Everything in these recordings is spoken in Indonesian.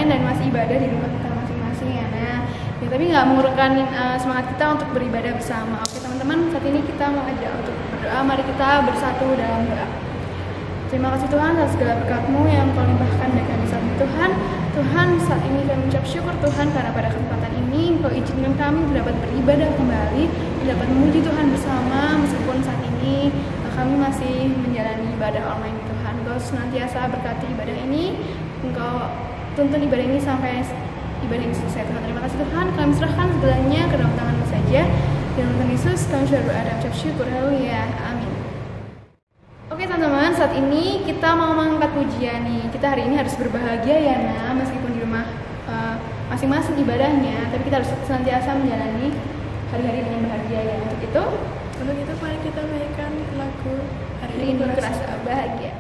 dan masih ibadah di rumah kita masing-masing ya. Nah, ya, tapi nggak mengurungkan semangat kita untuk beribadah bersama. Oke teman-teman, saat ini kita mau ajak untuk berdoa. Mari kita bersatu dalam doa. Terima kasih Tuhan atas segala berkat-Mu yang Kau limpahkan bagi kami saat ini Tuhan. Tuhan, saat ini kami mengucap syukur Tuhan karena pada kesempatan ini Kau izinkan kami dapat beribadah kembali, dapat memuji Tuhan bersama meskipun saat ini kami masih menjalani ibadah online Tuhan. Kau senantiasa berkati ibadah ini, Engkau tuntun ibadah ini sampai ibadah ini selesai Tuhan. Terima kasih Tuhan, kami serahkan segalanya ke dalam tangan-Mu saja. Dalam Tuhan Yesus kami sudah berdoa dan mengucap syukur. Haleluya, amin. Oke teman-teman, saat ini kita mau mengangkat pujian nih. Kita hari ini harus berbahagia ya nah, meskipun di rumah masing-masing ibadahnya, tapi kita harus senantiasa menjalani hari-hari dengan bahagia ya. Untuk itu mari kita mainkan lagu Hari Ini Kurasa Bahagia.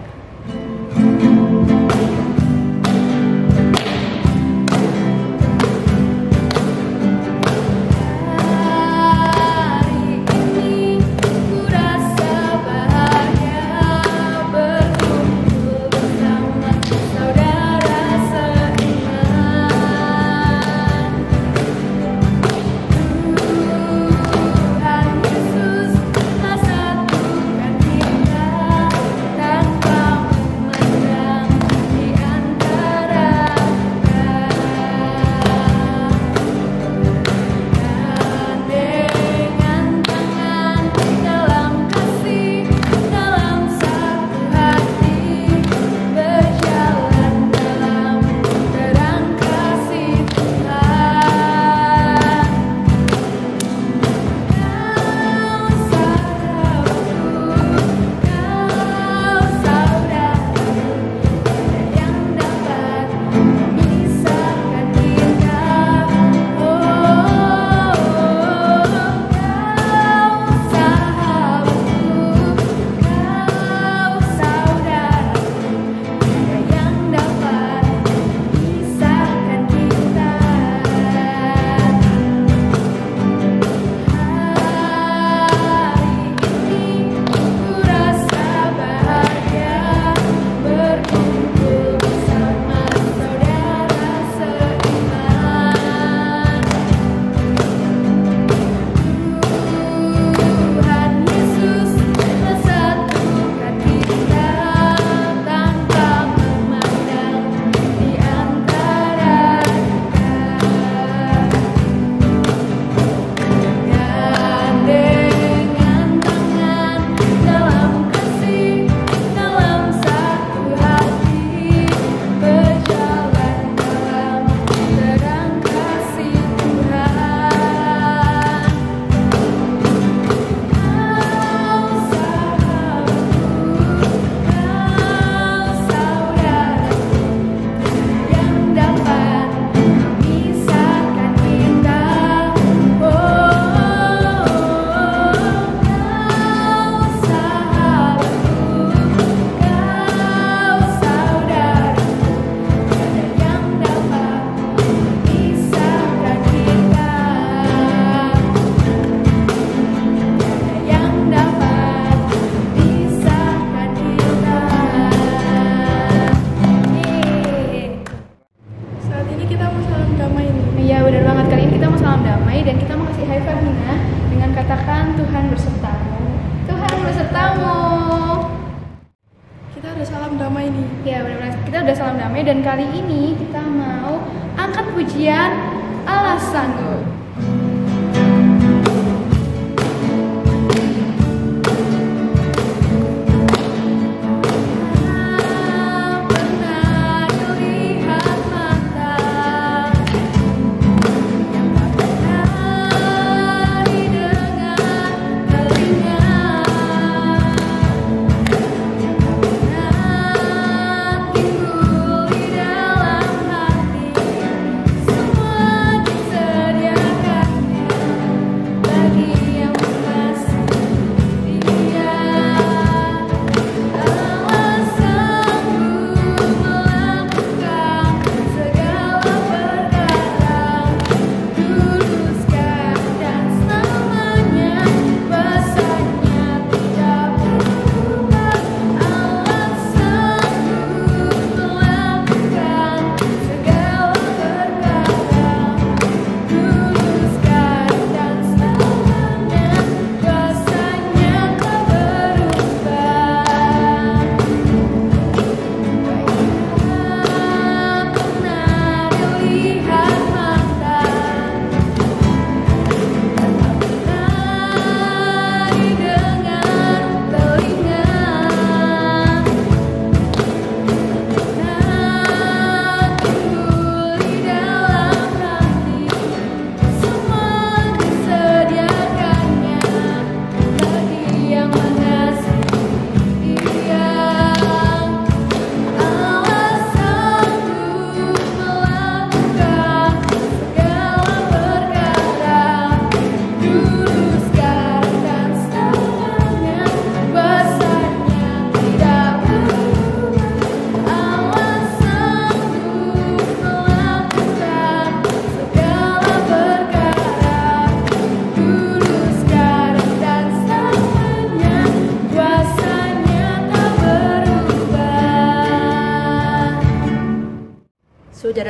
Salam damai dan kali ini kita mau angkat pujian Allah Sanggup. Semua disediakan.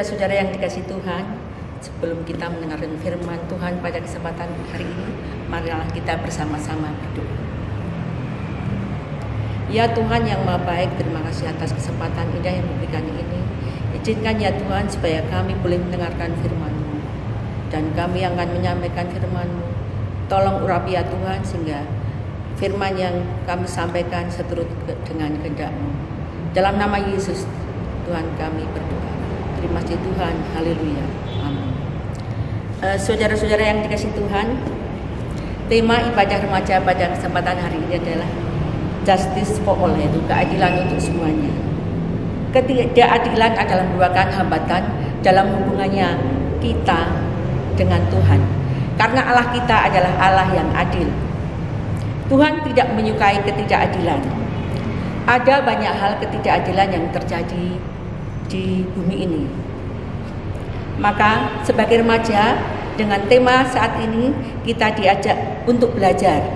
saudara-saudara yang dikasihi Tuhan, sebelum kita mendengarkan firman Tuhan pada kesempatan hari ini, marilah kita bersama-sama berdoa. Ya Tuhan yang Maha Baik, terima kasih atas kesempatan indah yang diberikan ini. Izinkan ya Tuhan supaya kami boleh mendengarkan firman-Mu, dan kami akan menyampaikan firman-Mu. Tolong urapi ya Tuhan, sehingga firman yang kami sampaikan seturut dengan kehendak-Mu. Dalam nama Yesus Tuhan kami berdoa. Terima kasih Tuhan, haleluya, amin. Saudara-saudara yang dikasihi Tuhan, tema ibadah remaja pada kesempatan hari ini adalah Justice for All, yaitu keadilan untuk semuanya. Ketidakadilan adalah merupakan hambatan dalam hubungannya kita dengan Tuhan, karena Allah kita adalah Allah yang adil. Tuhan tidak menyukai ketidakadilan. Ada banyak hal ketidakadilan yang terjadi di bumi ini. Maka sebagai remaja, dengan tema saat ini kita diajak untuk belajar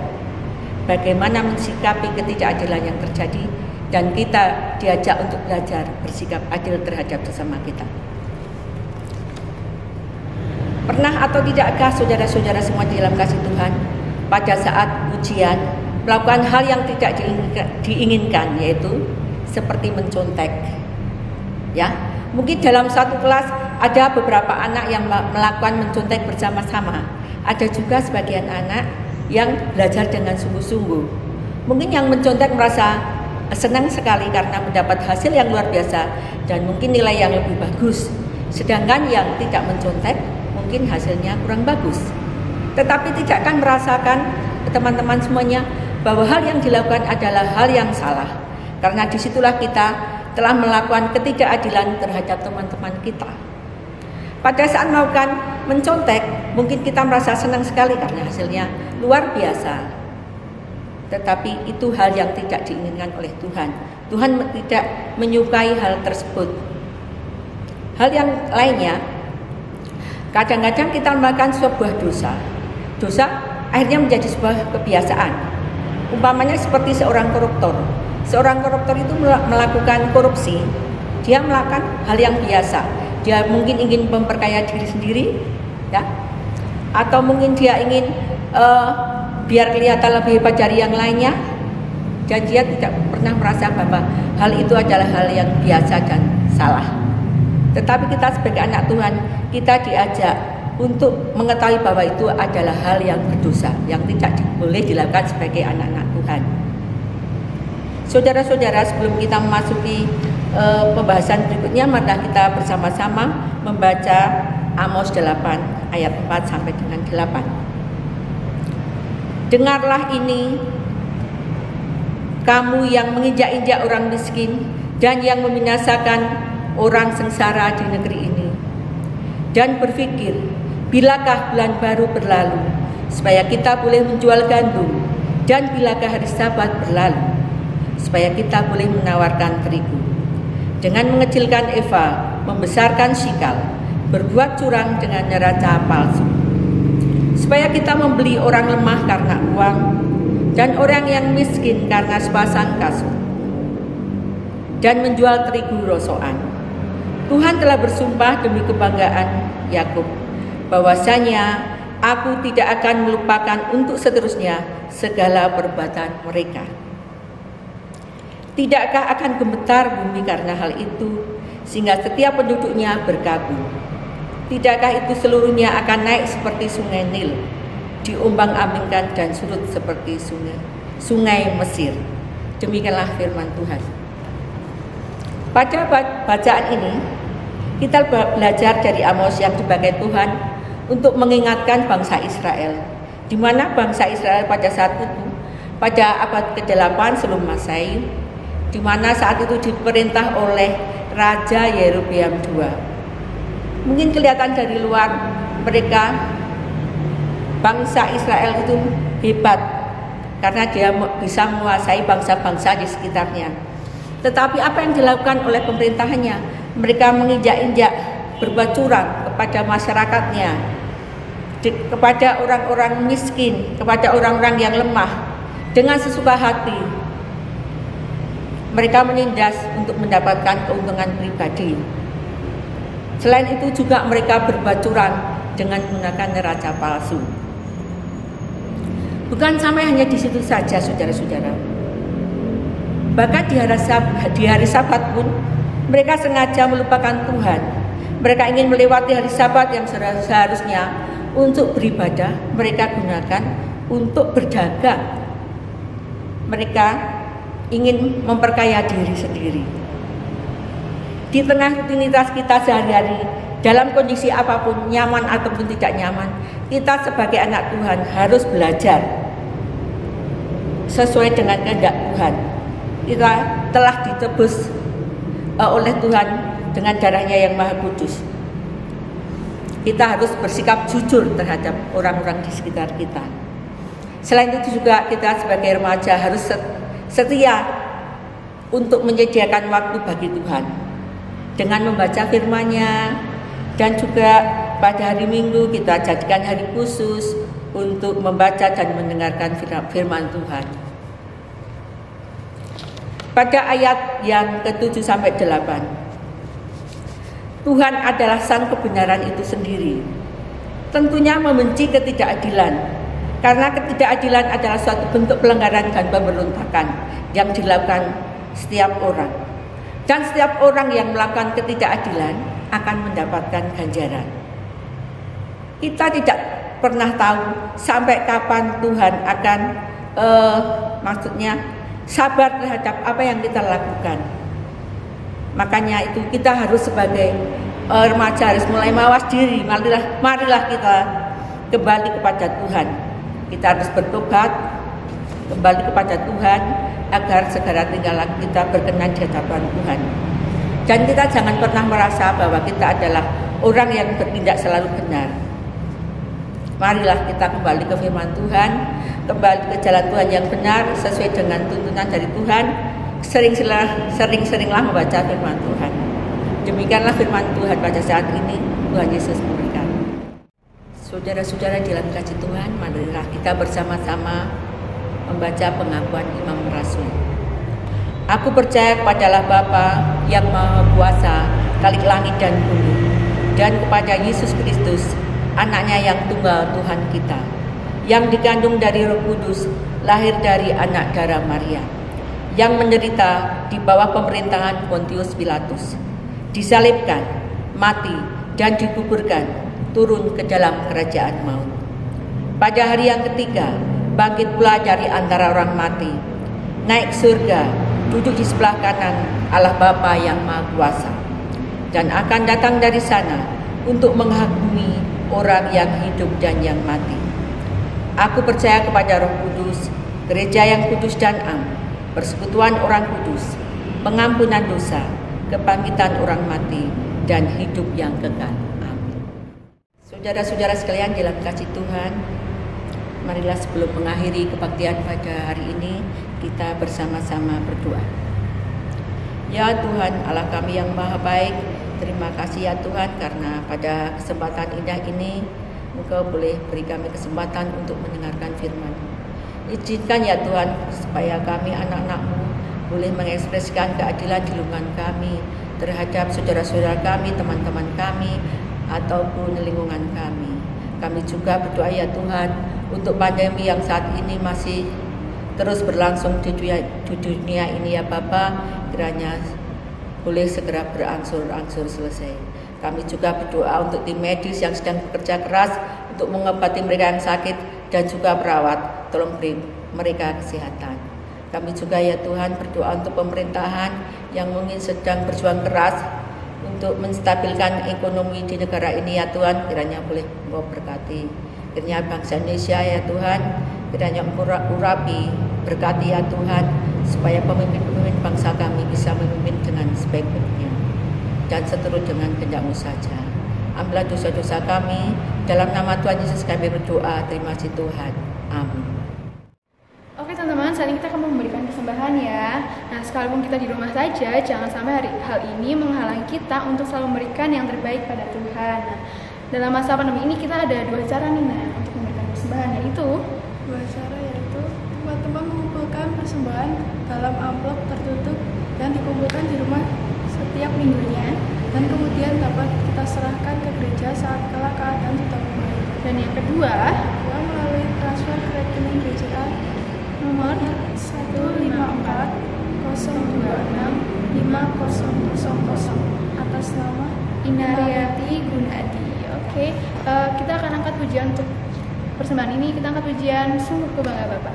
bagaimana mensikapi ketidakadilan yang terjadi, dan kita diajak untuk belajar bersikap adil terhadap sesama kita. Pernah atau tidakkah saudara-saudara semua di dalam kasih Tuhan pada saat ujian melakukan hal yang tidak diinginkan, yaitu seperti mencontek? Ya, mungkin dalam satu kelas ada beberapa anak yang melakukan mencontek bersama-sama. Ada juga sebagian anak yang belajar dengan sungguh-sungguh. Mungkin yang mencontek merasa senang sekali karena mendapat hasil yang luar biasa dan mungkin nilai yang lebih bagus. Sedangkan yang tidak mencontek mungkin hasilnya kurang bagus. Tetapi tidak akan merasakan teman-teman semuanya bahwa hal yang dilakukan adalah hal yang salah. Karena disitulah kita telah melakukan ketidakadilan terhadap teman-teman kita. Pada saat melakukan mencontek, mungkin kita merasa senang sekali karena hasilnya luar biasa. Tetapi itu hal yang tidak diinginkan oleh Tuhan. Tuhan tidak menyukai hal tersebut. Hal yang lainnya, kadang-kadang kita melakukan sebuah dosa. Dosa akhirnya menjadi sebuah kebiasaan. Umpamanya seperti seorang koruptor. Seorang koruptor itu melakukan korupsi. Dia melakukan hal yang biasa. Dia mungkin ingin memperkaya diri sendiri, ya, atau mungkin dia ingin biar kelihatan lebih hebat dari yang lainnya, dan dia tidak pernah merasa bahwa hal itu adalah hal yang biasa dan salah. Tetapi kita sebagai anak Tuhan, kita diajak untuk mengetahui bahwa itu adalah hal yang berdosa, yang tidak boleh dilakukan sebagai anak-anak Tuhan. Saudara-saudara, sebelum kita memasuki pembahasan berikutnya, mari kita bersama-sama membaca Amos 8 ayat 4 sampai dengan 8. Dengarlah ini, kamu yang menginjak-injak orang miskin dan yang membinasakan orang sengsara di negeri ini, dan berpikir, bilakah bulan baru berlalu supaya kita boleh menjual gandum, dan bilakah hari Sabat berlalu supaya kita boleh menawarkan terigu. Dengan mengecilkan eva, membesarkan sikal, berbuat curang dengan neraca palsu, supaya kita membeli orang lemah karena uang, dan orang yang miskin karena sepasang kasut, dan menjual terigu rosokan. Tuhan telah bersumpah demi kebanggaan Yakub, bahwasanya aku tidak akan melupakan untuk seterusnya segala perbuatan mereka. Tidakkah akan gemetar bumi karena hal itu, sehingga setiap penduduknya berkabung? Tidakkah itu seluruhnya akan naik seperti sungai Nil, diombang-ambingkan dan surut seperti sungai Mesir? Demikianlah firman Tuhan. Pada bacaan ini, kita belajar dari Amos yang dipakai Tuhan untuk mengingatkan bangsa Israel, di mana bangsa Israel pada saat itu, pada abad ke-8 sebelum Masehi, di mana saat itu diperintah oleh Raja Yerobeam II. Mungkin kelihatan dari luar mereka, bangsa Israel itu hebat karena dia bisa menguasai bangsa-bangsa di sekitarnya. Tetapi apa yang dilakukan oleh pemerintahannya? Mereka menginjak-injak, berbuat curang kepada masyarakatnya, kepada orang-orang miskin, kepada orang-orang yang lemah. Dengan sesuka hati mereka menindas untuk mendapatkan keuntungan pribadi. Selain itu juga mereka berbuat curang dengan menggunakan neraca palsu. Bukan sampai hanya di situ saja, saudara-saudara. Bahkan di hari Sabat pun mereka sengaja melupakan Tuhan. Mereka ingin melewati hari Sabat yang seharusnya untuk beribadah, mereka gunakan untuk berdagang. Mereka ingin memperkaya diri sendiri. Di tengah rutinitas kita sehari-hari, dalam kondisi apapun, nyaman ataupun tidak nyaman, kita sebagai anak Tuhan harus belajar sesuai dengan kehendak Tuhan. Kita telah ditebus oleh Tuhan dengan darahnya yang maha kudus. Kita harus bersikap jujur terhadap orang-orang di sekitar kita. Selain itu juga kita sebagai remaja harus setia untuk menyediakan waktu bagi Tuhan dengan membaca firman-Nya, dan juga pada hari Minggu kita jadikan hari khusus untuk membaca dan mendengarkan firman Tuhan. Pada ayat yang ke-7 sampai 8, Tuhan adalah sang kebenaran itu sendiri. Tentunya membenci ketidakadilan, karena ketidakadilan adalah suatu bentuk pelanggaran dan pemberontakan yang dilakukan setiap orang. Dan setiap orang yang melakukan ketidakadilan akan mendapatkan ganjaran. Kita tidak pernah tahu sampai kapan Tuhan akan sabar terhadap apa yang kita lakukan. Makanya itu kita harus sebagai remaja harus mulai mawas diri. Marilah kita kembali kepada Tuhan. Kita harus bertobat kembali kepada Tuhan agar segera tinggallah kita berkenan di hadapan Tuhan. Dan kita jangan pernah merasa bahwa kita adalah orang yang bertindak selalu benar. Marilah kita kembali ke firman Tuhan, kembali ke jalan Tuhan yang benar sesuai dengan tuntunan dari Tuhan. Sering-seringlah membaca firman Tuhan. Demikianlah firman Tuhan pada saat ini. Tuhan Yesus memberkati. Saudara-saudara dalam kasih Tuhan, marilah kita bersama-sama membaca pengakuan Imam Rasul. Aku percaya kepadalah Bapa yang Maha Kuasa, Khalik langit dan bumi, dan kepada Yesus Kristus, Anaknya yang tunggal Tuhan kita, yang dikandung dari Roh Kudus, lahir dari anak darah Maria, yang menderita di bawah pemerintahan Pontius Pilatus, disalibkan, mati, dan dikuburkan, turun ke dalam kerajaan maut. Pada hari yang ketiga, bangkit pula dari antara orang mati, naik surga, duduk di sebelah kanan Allah Bapa yang Maha Kuasa, dan akan datang dari sana untuk menghakimi orang yang hidup dan yang mati. Aku percaya kepada Roh Kudus, gereja yang kudus dan am, persekutuan orang kudus, pengampunan dosa, kebangkitan orang mati, dan hidup yang kekal. Amin. Saudara-saudara sekalian dalam kasih Tuhan, marilah sebelum mengakhiri kebaktian pada hari ini, kita bersama-sama berdoa. Ya Tuhan Allah kami yang maha baik, terima kasih ya Tuhan karena pada kesempatan indah ini Engkau boleh beri kami kesempatan untuk mendengarkan firman. Izinkan ya Tuhan supaya kami anak-anak-Mu boleh mengekspresikan keadilan di lingkungan kami terhadap saudara-saudara kami, teman-teman kami, ataupun lingkungan kami. Kami juga berdoa ya Tuhan untuk pandemi yang saat ini masih terus berlangsung di dunia ini ya Bapa, kiranya boleh segera berangsur-angsur selesai. Kami juga berdoa untuk tim medis yang sedang bekerja keras untuk mengobati mereka yang sakit dan juga perawat, tolong beri mereka kesehatan. Kami juga ya Tuhan berdoa untuk pemerintahan yang mungkin sedang berjuang keras untuk menstabilkan ekonomi di negara ini ya Tuhan, kiranya boleh Engkau berkati. Kiranya bangsa Indonesia ya Tuhan, kiranya Engkau urapi, berkati ya Tuhan, supaya pemimpin-pemimpin bangsa kami bisa memimpin dengan sebaik-baiknya dan seturut dengan kehendak-Mu saja. Ambillah dosa-dosa kami, dalam nama Tuhan Yesus kami berdoa, terima kasih Tuhan. Amin. Oke teman-teman, saat ini kita akan memberikan persembahan ya. Nah sekalipun kita di rumah saja, jangan sampai hal ini menghalangi kita untuk selalu memberikan yang terbaik pada Tuhan. Nah, dalam masa pandemi ini kita ada dua cara nih untuk memberikan persembahan, yaitu Dua cara yaitu teman-teman mengumpulkan persembahan dalam amplop tertutup dan dikumpulkan di rumah setiap minggunya, dan kemudian dapat kita diserahkan ke gereja saat kala keadaan sudah membaik. Dan yang kedua, Melalui transfer ke rekening BCA nomor 154-026-5000 atas nama Inariati Gunadi. Oke, kita akan angkat pujian untuk persembahan ini. Kita angkat pujian Sungguh Ku Bangga Bapa.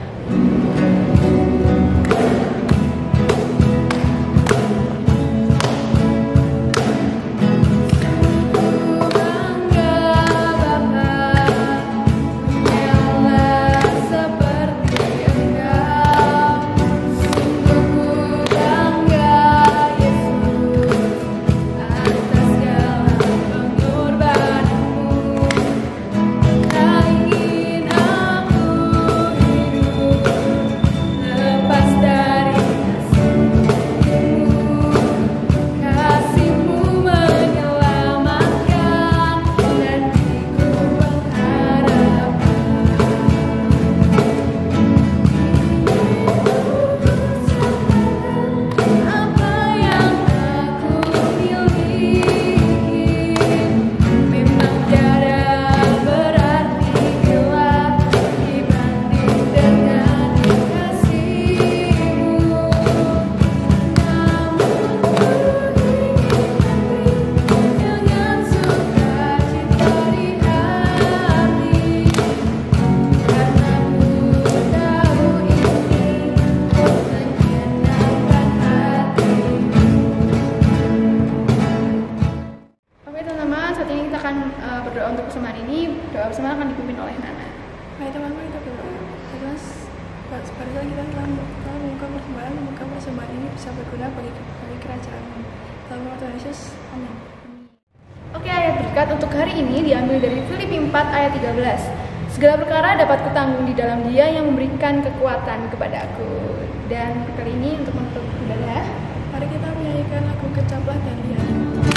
Berdoa untuk persembahan ini. Doa persembahan akan dipimpin oleh Nana. Baik teman-teman, kita berdoa. Terus seperti kita telah mengungkap persembahan ini bisa berguna bagi kerajaan-Mu. Dalam nama Tuhan Yesus, amin. Oke, ayat berkat untuk hari ini diambil dari Filipi 4 ayat 13. Segala perkara dapat kutanggung di dalam Dia yang memberikan kekuatan kepadaku. Dan kali ini untuk menutup ibadah, mari kita menyanyikan lagu Kecaplah dan Lihat.